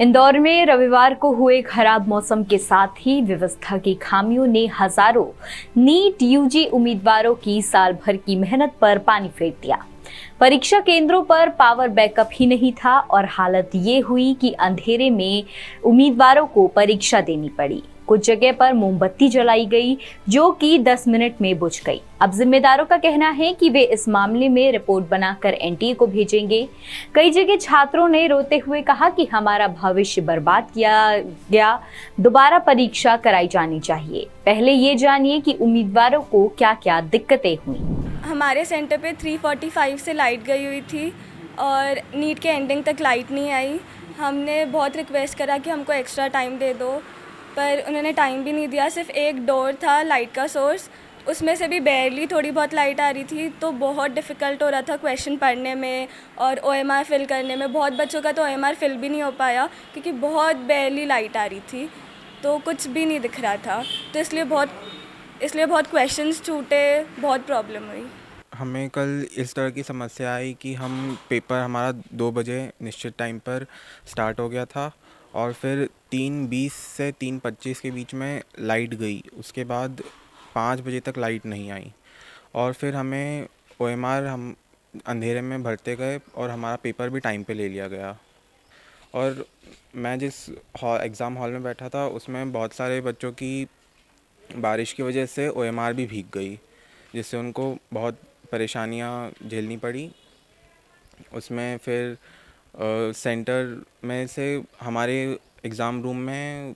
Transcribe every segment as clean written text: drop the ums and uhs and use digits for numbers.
इंदौर में रविवार को हुए खराब मौसम के साथ ही व्यवस्था की खामियों ने हजारों नीट यूजी उम्मीदवारों की साल भर की मेहनत पर पानी फेर दिया। परीक्षा केंद्रों पर पावर बैकअप ही नहीं था और हालत ये हुई कि अंधेरे में उम्मीदवारों को परीक्षा देनी पड़ी। कुछ जगह पर मोमबत्ती जलाई गई जो कि 10 मिनट में बुझ गई। अब जिम्मेदारों का कहना है कि वे इस मामले में रिपोर्ट बनाकर एनटीए को भेजेंगे। कई जगह छात्रों ने रोते हुए कहा कि हमारा भविष्य बर्बाद किया गया, दोबारा परीक्षा कराई जानी चाहिए। पहले ये जानिए कि उम्मीदवारों को क्या क्या दिक्कतें हुई। हमारे सेंटर पे 3:45 से लाइट गई हुई थी और नीट के एंडिंग तक लाइट नहीं आई। हमने बहुत रिक्वेस्ट करा कि हमको एक्स्ट्रा टाइम दे दो, पर उन्होंने टाइम भी नहीं दिया। सिर्फ एक डोर था लाइट का सोर्स, उसमें से भी बेयरली थोड़ी बहुत लाइट आ रही थी, तो बहुत डिफ़िकल्ट हो रहा था क्वेश्चन पढ़ने में और ओएमआर फिल करने में। बहुत बच्चों का तो ओएमआर फिल भी नहीं हो पाया क्योंकि बहुत बेयरली लाइट आ रही थी, तो कुछ भी नहीं दिख रहा था। तो इसलिए बहुत क्वेश्चंस छूटे, बहुत प्रॉब्लम हुई। हमें कल इस तरह की समस्या आई कि पेपर हमारा 2 बजे निश्चित टाइम पर स्टार्ट हो गया था और फिर 3:20 से 3:25 के बीच में लाइट गई। उसके बाद 5 बजे तक लाइट नहीं आई और फिर हमें ओएमआर हम अंधेरे में भरते गए और हमारा पेपर भी टाइम पे ले लिया गया। और मैं जिस एग्ज़ाम हॉल में बैठा था उसमें बहुत सारे बच्चों की बारिश की वजह से ओएमआर भी भीग गई, जिससे उनको बहुत परेशानियां झेलनी पड़ी। उसमें फिर सेंटर में से हमारे एग्ज़ाम रूम में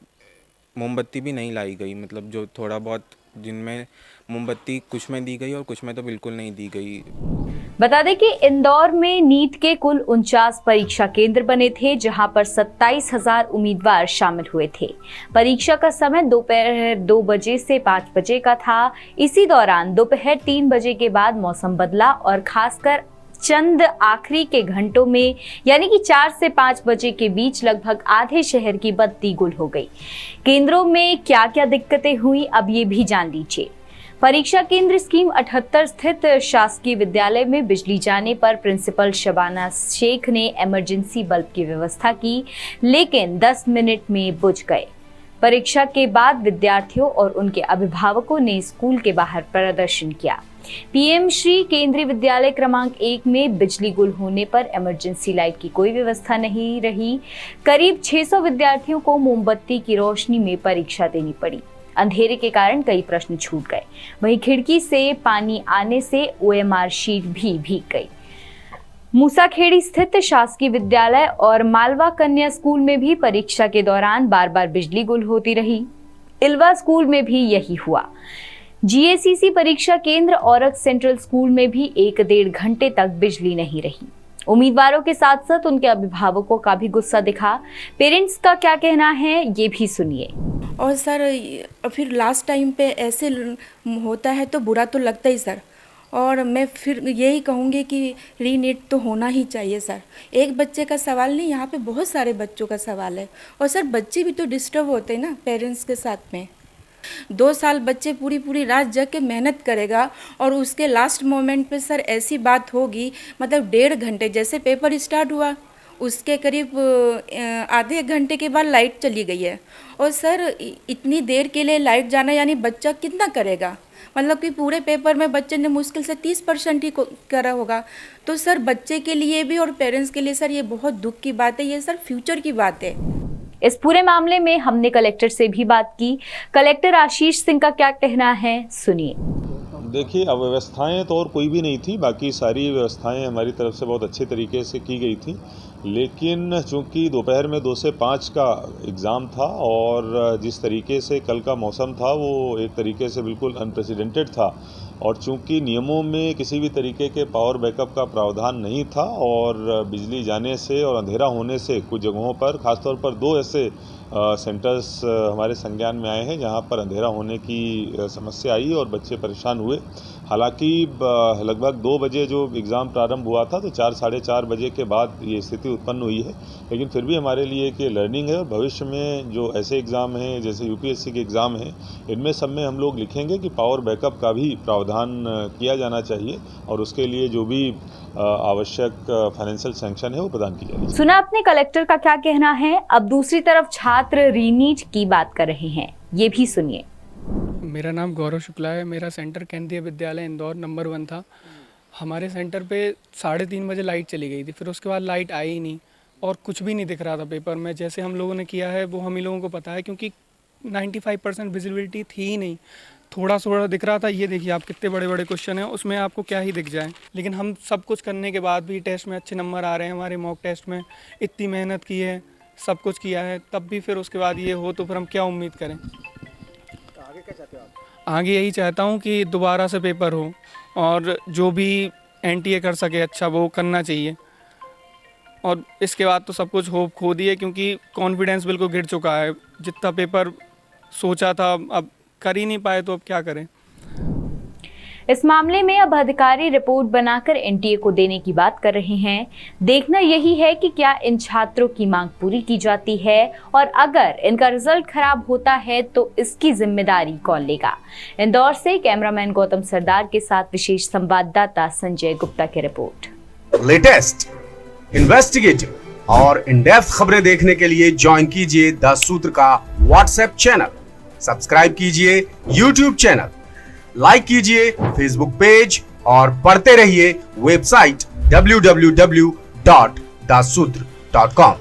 मोमबत्ती भी नहीं लाई गई, मतलब जो थोड़ा बहुत जिनमें मोमबत्ती कुछ में दी गई और कुछ में तो बिल्कुल नहीं दी गई। बता दें कि इंदौर में नीट के कुल 49 परीक्षा केंद्र बने थे, जहां पर 27,000 उम्मीदवार शामिल हुए थे। परीक्षा का समय दोपहर 2 बजे से 5 बजे का था। इसी दौरान दोपहर 3 बजे के बाद मौसम बदला और खासकर चंद आखिरी के घंटों में यानी कि 4 से 5 बजे के बीच लगभग आधे शहर की बत्ती गुल हो गई। केंद्रों में क्या क्या दिक्कतें हुई, अब ये भी जान लीजिए। परीक्षा केंद्र स्कीम 78 स्थित शासकीय विद्यालय में बिजली जाने पर प्रिंसिपल शबाना शेख ने इमरजेंसी बल्ब की व्यवस्था की, लेकिन 10 मिनट में बुझ गए। परीक्षा के बाद विद्यार्थियों और उनके अभिभावकों ने स्कूल के बाहर प्रदर्शन किया। पीएम श्री केंद्रीय विद्यालय क्रमांक 1 में बिजली गुल होने पर इमरजेंसी लाइट की कोई व्यवस्था नहीं रही। करीब 600 विद्यार्थियों को मोमबत्ती की रोशनी में परीक्षा देनी पड़ी। अंधेरे के कारण कई प्रश्न छूट गए। वहीं खिड़की से पानी आने से ओएमआर शीट भी भीग गई। मूसाखेड़ी स्थित शासकीय विद्यालय और मालवा कन्या स्कूल में भी परीक्षा के दौरान बार बार बिजली गुल होती रही। इलवा स्कूल में भी यही हुआ। जीएसीसी परीक्षा केंद्र औरक सेंट्रल स्कूल में भी 1-1.5 घंटे तक बिजली नहीं रही। उम्मीदवारों के साथ साथ उनके अभिभावकों का भी गुस्सा दिखा। पेरेंट्स का क्या कहना है ये भी सुनिए। और सर फिर लास्ट टाइम पे ऐसे होता है तो बुरा तो लगता ही सर। और मैं फिर यही कहूँगी कि रीनीट तो होना ही चाहिए सर। एक बच्चे का सवाल नहीं, यहाँ पे बहुत सारे बच्चों का सवाल है। और सर बच्चे भी तो डिस्टर्ब होते हैं ना पेरेंट्स के साथ में। 2 साल बच्चे पूरी रात जग के मेहनत करेगा और उसके लास्ट मोमेंट पे सर ऐसी बात होगी, मतलब 1.5 घंटे जैसे पेपर स्टार्ट हुआ उसके करीब आधे घंटे के बाद लाइट चली गई है। और सर इतनी देर के लिए लाइट जाना यानी बच्चा कितना करेगा, मतलब कि पूरे पेपर में बच्चे ने मुश्किल से 30% ही करा होगा। तो सर बच्चे के लिए भी और पेरेंट्स के लिए सर ये बहुत दुख की बात है, ये सर फ्यूचर की बात है। इस पूरे मामले में हमने कलेक्टर से भी बात की। कलेक्टर आशीष सिंह का क्या कहना है सुनिए। देखिए, अव्यवस्थाएं तो और कोई भी नहीं थी, बाकी सारी व्यवस्थाएं हमारी तरफ से बहुत अच्छे तरीके से की गई थी। लेकिन चूंकि दोपहर में 2 से 5 का एग्ज़ाम था और जिस तरीके से कल का मौसम था वो एक तरीके से बिल्कुल अनप्रेसिडेंटेड था, और चूंकि नियमों में किसी भी तरीके के पावर बैकअप का प्रावधान नहीं था और बिजली जाने से और अंधेरा होने से कुछ जगहों पर, ख़ासतौर पर 2 ऐसे सेंटर्स हमारे संज्ञान में आए हैं जहां पर अंधेरा होने की समस्या आई और बच्चे परेशान हुए। हालांकि लगभग 2 बजे जो एग्ज़ाम प्रारंभ हुआ था तो 4 साढ़े 4 बजे के बाद ये स्थिति उत्पन्न हुई है, लेकिन फिर भी हमारे लिए एक लर्निंग है और भविष्य में जो ऐसे एग्ज़ाम हैं जैसे यूपीएससी के एग्ज़ाम हैं इनमें सब में हम लोग लिखेंगे कि पावर बैकअप का भी प्रावधान किया जाना चाहिए और उसके लिए जो भी आवश्यक फाइनेंशियल सैंक्शन है वो प्रदान की जाए। सुना आपने कलेक्टर का क्या कहना है। अब दूसरी तरफ छात्र रीनीट की बात कर रहे हैं, ये भी सुनिए। मेरा नाम गौरव शुक्ला है। मेरा सेंटर केंद्रीय विद्यालय इंदौर नंबर 1 था। हमारे सेंटर पे 3:30 बजे लाइट चली गई थी, फिर उसके बाद लाइट आई ही नहीं और कुछ भी नहीं दिख रहा था पेपर में। जैसे हम लोगों ने किया है वो हम ही लोगों को पता है, क्योंकि 95% विजिबिलिटी थी ही नहीं। थोड़ा थोड़ा दिख रहा था। ये देखिए आप कितने बड़े बड़े क्वेश्चन हैं, उसमें आपको क्या ही दिख जाए। लेकिन हम सब कुछ करने के बाद भी टेस्ट में अच्छे नंबर आ रहे हैं। हमारे मॉक टेस्ट में इतनी मेहनत की है, सब कुछ किया है, तब भी फिर उसके बाद ये हो तो फिर हम क्या उम्मीद करें। आगे क्या चाहते हो आप? आगे यही चाहता हूँ कि दोबारा से पेपर हो और जो भी एनटीए कर सके अच्छा वो करना चाहिए। और इसके बाद तो सब कुछ होप खो दिए, क्योंकि कॉन्फिडेंस बिल्कुल गिर चुका है। जितना पेपर सोचा था अब कर ही नहीं पाए, तो अब क्या करें। इस मामले में अब अधिकारी रिपोर्ट बनाकर एनटीए को देने की बात कर रहे हैं। देखना यही है कि क्या इन छात्रों की मांग पूरी की जाती है और अगर इनका रिजल्ट खराब होता है तो इसकी जिम्मेदारी कौन लेगा। इंदौर से कैमरामैन गौतम सरदार के साथ विशेष संवाददाता संजय गुप्ता की रिपोर्ट। लेटेस्ट, इन्वेस्टिगेटिव और इन डेप्थ खबरें देखने के लिए ज्वाइन कीजिए द सूत्र का व्हाट्सएप चैनल, सब्सक्राइब कीजिए यूट्यूब चैनल, लाइक कीजिए फेसबुक पेज और पढ़ते रहिए वेबसाइट www.dasutr.com।